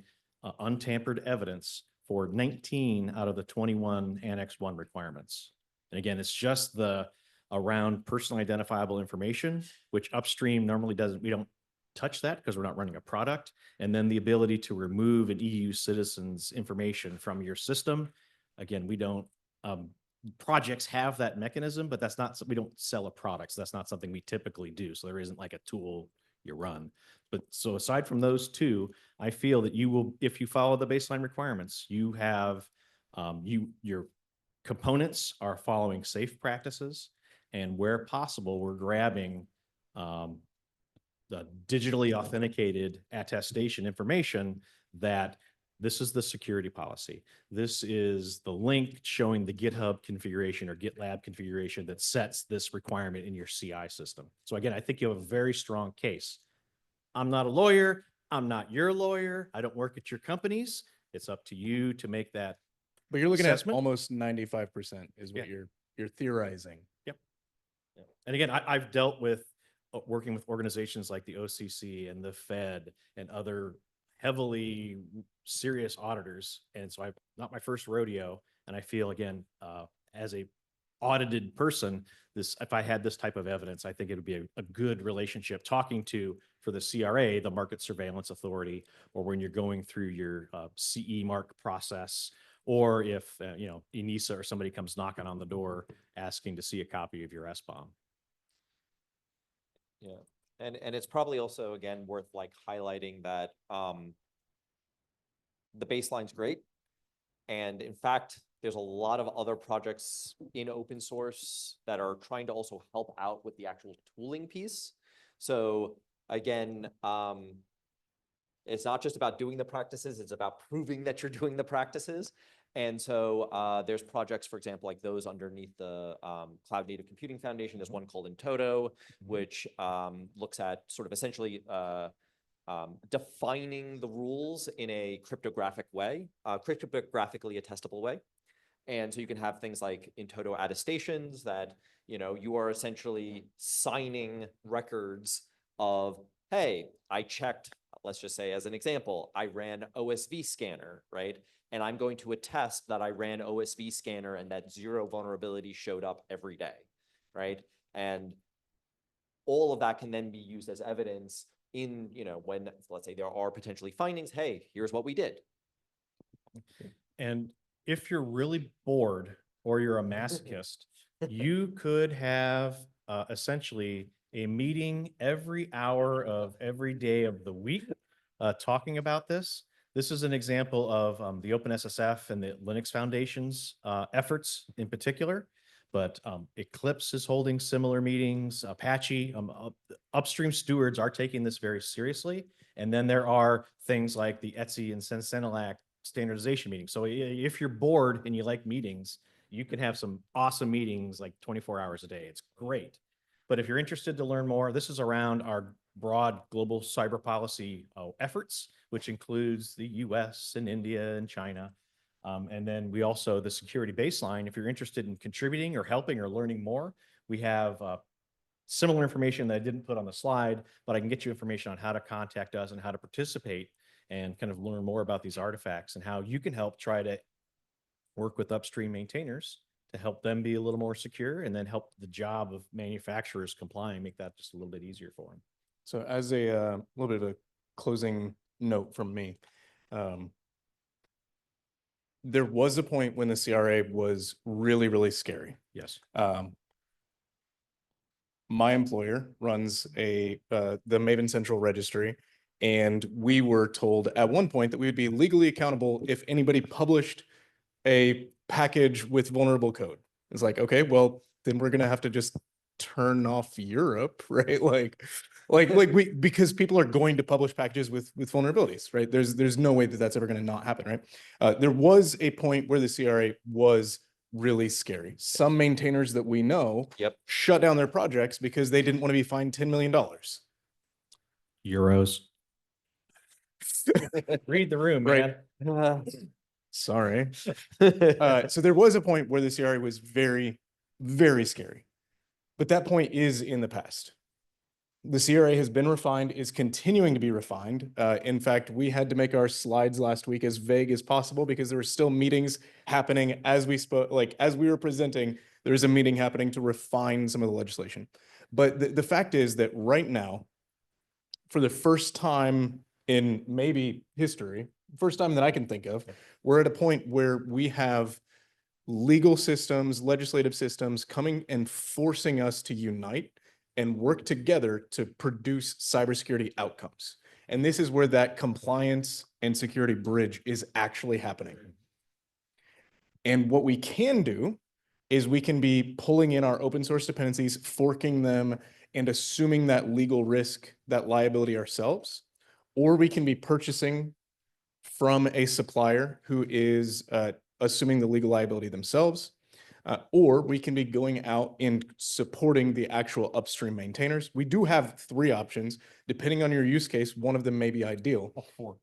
A: untampered evidence for 19 out of the 21 Annex 1 requirements. And again, it's just the around personally identifiable information, which upstream normally doesn't, we don't touch that because we're not running a product. And then the ability to remove an EU citizen's information from your system. Again, we don't, projects have that mechanism, but that's not, we don't sell a product. So that's not something we typically do. So there isn't like a tool you run. But so aside from those two, I feel that you will, if you follow the baseline requirements, you have, your components are following safe practices, and where possible, we're grabbing, the digitally authenticated attestation information that this is the security policy. This is the link showing the GitHub configuration or GitLab configuration that sets this requirement in your CI system. So again, I think you have a very strong case. I'm not a lawyer. I'm not your lawyer. I don't work at your companies. It's up to you to make that.
C: But you're looking
A: assessment?
C: at almost 95% is what
A: Yeah.
C: you're theorizing.
A: Yep. And again, I've dealt with working with organizations like the OCC and the Fed and other heavily serious auditors. And so I'm not my first rodeo. And I feel, again, as a audited person, this, if I had this type of evidence, I think it would be a good relationship talking to, for the CRA, the Market Surveillance Authority, or when you're going through your CE mark process, or if, ENISA or somebody comes knocking on the door asking to see a copy of your SBOM.
B: Yeah. And it's probably also, again, worth like highlighting that the baseline's great. And in fact, there's a lot of other projects in open source that are trying to also help out with the actual tooling piece. So again, it's not just about doing the practices, it's about proving that you're doing the practices. And so there's projects, for example, like those underneath the Cloud Native Computing Foundation. There's one called Intoto, which looks at sort of essentially defining the rules in a cryptographic way, cryptographically attestable way. And so you can have things like Intoto attestations that, you are essentially signing records of, hey, I checked, let's just say as an example, I ran OSV scanner, right? And I'm going to attest that I ran OSV scanner and that 0 vulnerability showed up every day, right? And all of that can then be used as evidence in, when, let's say there are potentially findings, hey, here's what we did.
A: And if you're really bored or you're a masochist, you could have essentially a meeting every hour of every day of the week talking about this. This is an example of the OpenSSF and the Linux Foundation's efforts in particular, but Eclipse is holding similar meetings. Apache, upstream stewards are taking this very seriously. And then there are things like the ETSI and Sensenelac standardization meetings. So if you're bored and you like meetings, you can have some awesome meetings like 24 hours a day. It's great. But if you're interested to learn more, this is around our broad global cyber policy efforts, which includes the US and India and China. And then we also, the security baseline, if you're interested in contributing or helping or learning more, we have similar information that I didn't put on the slide, but I can get you information on how to contact us and how to participate and kind of learn more about these artifacts and how you can help try to work with upstream maintainers to help them be a little more secure and then help the job of manufacturers complying, make that just a little bit easier for them.
C: So as a little bit of a closing note from me, there was a point when the CRA was really, really scary.
A: Yes.
C: My employer runs the Maven Central Registry, and we were told at one point that we would be legally accountable if anybody published a package with vulnerable code. It's like, okay, well, then we're gonna have to just turn off Europe, right? Because people are going to publish packages with vulnerabilities, right? There's no way that that's ever going to not happen, right? There was a point where the CRA was really scary. Some maintainers that we know shut down their projects because they didn't want to be fined $10 million.
A: Euros. Read the room,
C: Right.
A: man.
C: Sorry. So there was a point where the CRA was very, very scary. But that point is in the past. The CRA has been refined, is continuing to be refined. In fact, we had to make our slides last week as vague as possible because there were still meetings happening as we spoke, like as we were presenting, there is a meeting happening to refine some of the legislation. But the fact is that right now, for the first time in maybe history, first time that I can think of, we're at a point where we have legal systems, legislative systems coming and forcing us to unite and work together to produce cybersecurity outcomes. And this is where that compliance and security bridge is actually happening. And what we can do is we can be pulling in our open source dependencies, forking them, and assuming that legal risk, that liability ourselves, or we can be purchasing from a supplier who is assuming the legal liability themselves, or we can be going out and supporting the actual upstream maintainers. We do have 3 options. Depending on your use case, one of them may be ideal. 4.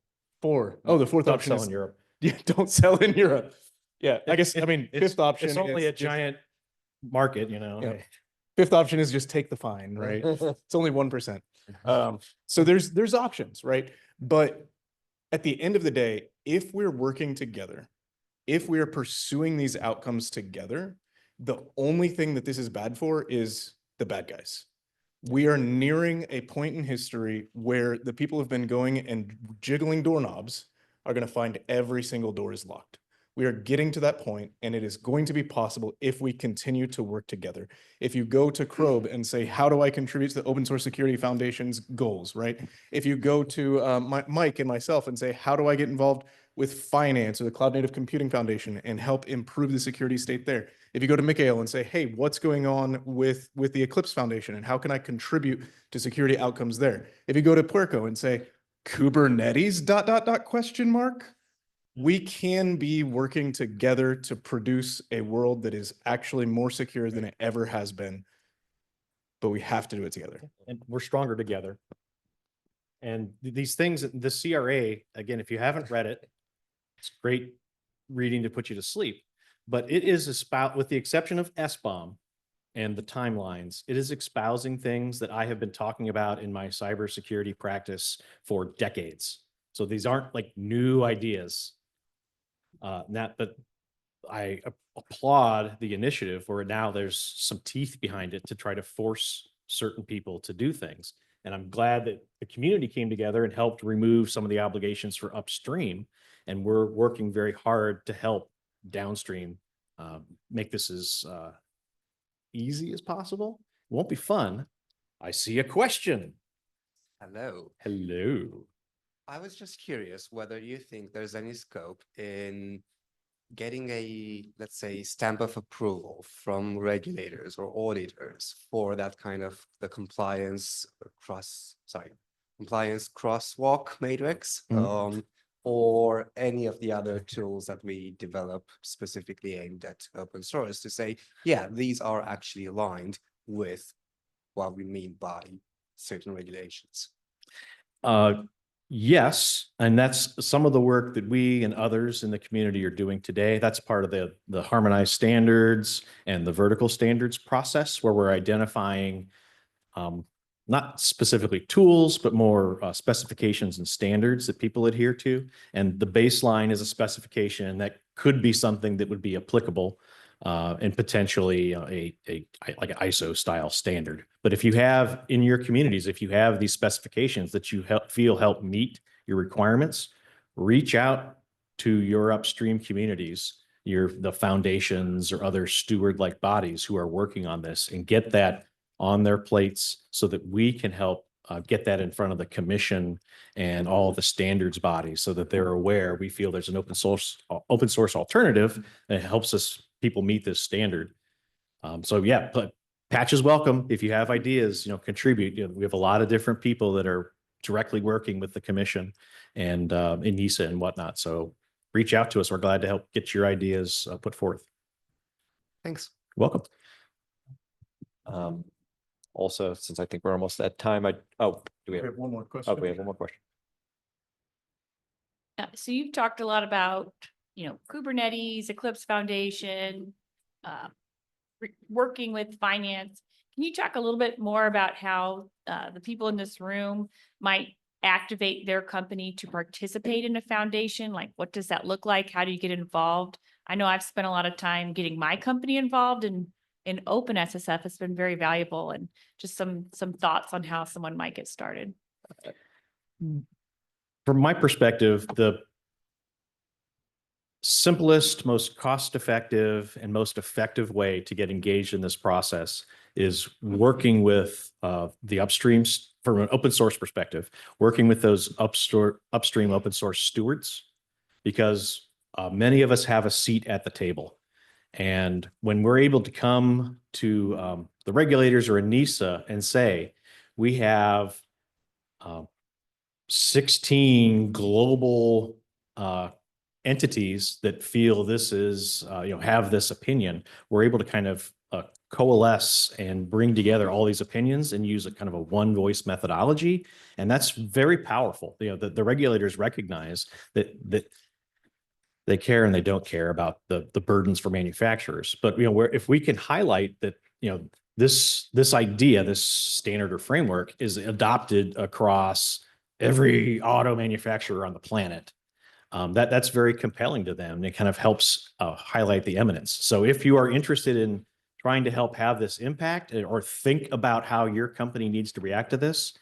C: Oh, the 4th
A: Don't
C: option
A: sell
C: is
A: in Europe.
C: Yeah, don't sell in Europe. Yeah, I guess, I mean, 5th option.
A: It's only a
C: is
A: giant market, you know.
C: Yeah. 5th option is just take the fine, right? It's only 1%. So there's options, right? But at the end of the day, if we're working together, if we are pursuing these outcomes together, the only thing that this is bad for is the bad guys. We are nearing a point in history where the people who've been going and jiggling doorknobs are going to find every single door is locked. We are getting to that point, and it is going to be possible if we continue to work together. If you go to Crobe and say, how do I contribute to the Open Source Security Foundation's goals, right? If you go to Mike and myself and say, how do I get involved with finance or the Cloud Native Computing Foundation and help improve the security state there? If you go to Mikhail and say, hey, what's going on with the Eclipse Foundation and how can I contribute to security outcomes there? If you go to Puerco and say, Kubernetes, ... We can be working together to produce a world that is actually more secure than it ever has been, but we have to do it together.
A: And we're stronger together. And these things, the CRA, again, if you haven't read it, it's great reading to put you to sleep, but it is about, with the exception of SBOM and the timelines, it is espousing things that I have been talking about in my cybersecurity practice for decades. So these aren't like new ideas. But I applaud the initiative where now there's some teeth behind it to try to force certain people to do things. And I'm glad that the community came together and helped remove some of the obligations for upstream. And we're working very hard to help downstream make this as easy as possible. It won't be fun. I see a question.
G: Hello.
A: Hello.
G: I was just curious whether you think there's any scope in getting a, let's say, stamp of approval from regulators or auditors for that kind of the compliance crosswalk matrix, or any of the other tools that we develop specifically aimed at open source to say, yeah, these are actually aligned with what we mean by certain regulations.
A: Yes, and that's some of the work that we and others in the community are doing today. That's part of the harmonized standards and the vertical standards process where we're identifying not specifically tools, but more specifications and standards that people adhere to. And the baseline is a specification that could be something that would be applicable and potentially like an ISO style standard. But if you have in your communities, if you have these specifications that you feel help meet your requirements, reach out to your upstream communities, the foundations or other steward-like bodies who are working on this, and get that on their plates so that we can help get that in front of the commission and all the standards bodies so that they're aware. We feel there's an open source alternative that helps people meet this standard. So yeah, but patch is welcome. If you have ideas, contribute. We have a lot of different people that are directly working with the commission and in NISA and whatnot. So reach out to us. We're glad to help get your ideas put forth.
G: Thanks.
A: Welcome.
B: Also, since I think we're almost at time, do we have
C: one more question.
B: we have one more question.
H: So you've talked a lot about, Kubernetes, Eclipse Foundation, working with finance. Can you talk a little bit more about how the people in this room might activate their company to participate in a foundation? Like, what does that look like? How do you get involved? I know I've spent a lot of time getting my company involved in OpenSSF. It's been very valuable, and just some thoughts on how someone might get started.
A: From my perspective, the simplest, most cost-effective, and most effective way to get engaged in this process is working with the upstreams from an open source perspective, working with those upstream open source stewards, because many of us have a seat at the table. And when we're able to come to the regulators or a NISA and say, we have 16 global entities that feel this is, have this opinion, we're able to kind of coalesce and bring together all these opinions and use a kind of a one voice methodology. And that's very powerful. The regulators recognize that they care and they don't care about the burdens for manufacturers. But if we can highlight that, this idea, this standard or framework is adopted across every auto manufacturer on the planet, that's very compelling to them. It kind of helps highlight the eminence. So if you are interested in trying to help have this impact or think about how your company needs to react to this,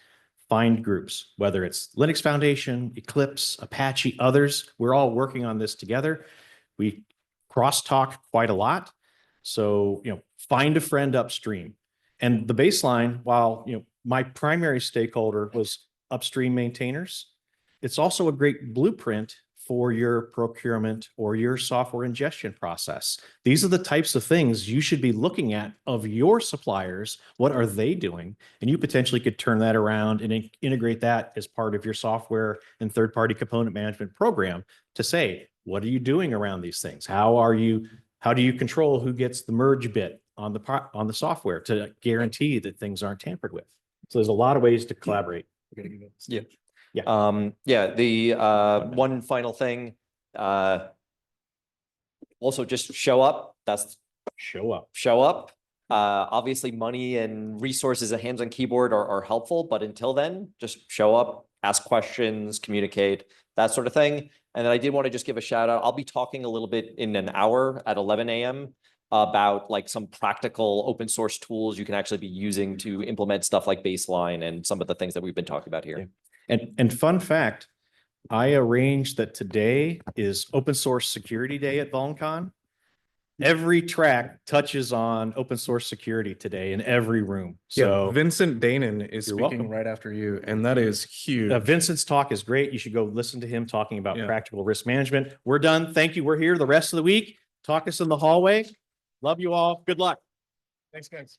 A: find groups, whether it's Linux Foundation, Eclipse, Apache, others. We're all working on this together. We crosstalk quite a lot. So, find a friend upstream. And the baseline, while, my primary stakeholder was upstream maintainers, it's also a great blueprint for your procurement or your software ingestion process. These are the types of things you should be looking at of your suppliers. What are they doing? And you potentially could turn that around and integrate that as part of your software and third-party component management program to say, what are you doing around these things? How do you control who gets the merge bit on the software to guarantee that things aren't tampered with? So there's a lot of ways to collaborate.
B: Yeah.
A: Yeah.
B: The one final thing, also just show up.
A: Show up.
B: Show up. Obviously money and resources and hands on keyboard are helpful, but until then, just show up, ask questions, communicate, that sort of thing. And then I did want to just give a shout out. I'll be talking a little bit in an hour at 11 a.m. about like some practical open source tools you can actually be using to implement stuff like Baseline and some of the things that we've been talking about here.
A: Yeah. And fun fact, I arranged that today is Open Source Security Day at VulnCon. Every track touches on open source security today in every room. So
C: Vincent Danon is
A: You're
C: speaking
A: welcome.
C: right after you, and that is huge.
A: Vincent's talk is great. You should go listen to him talking about practical risk management. We're done. Thank you. We're here the rest of the week. Talk us in the hallway. Love you all. Good luck.
C: Thanks, guys.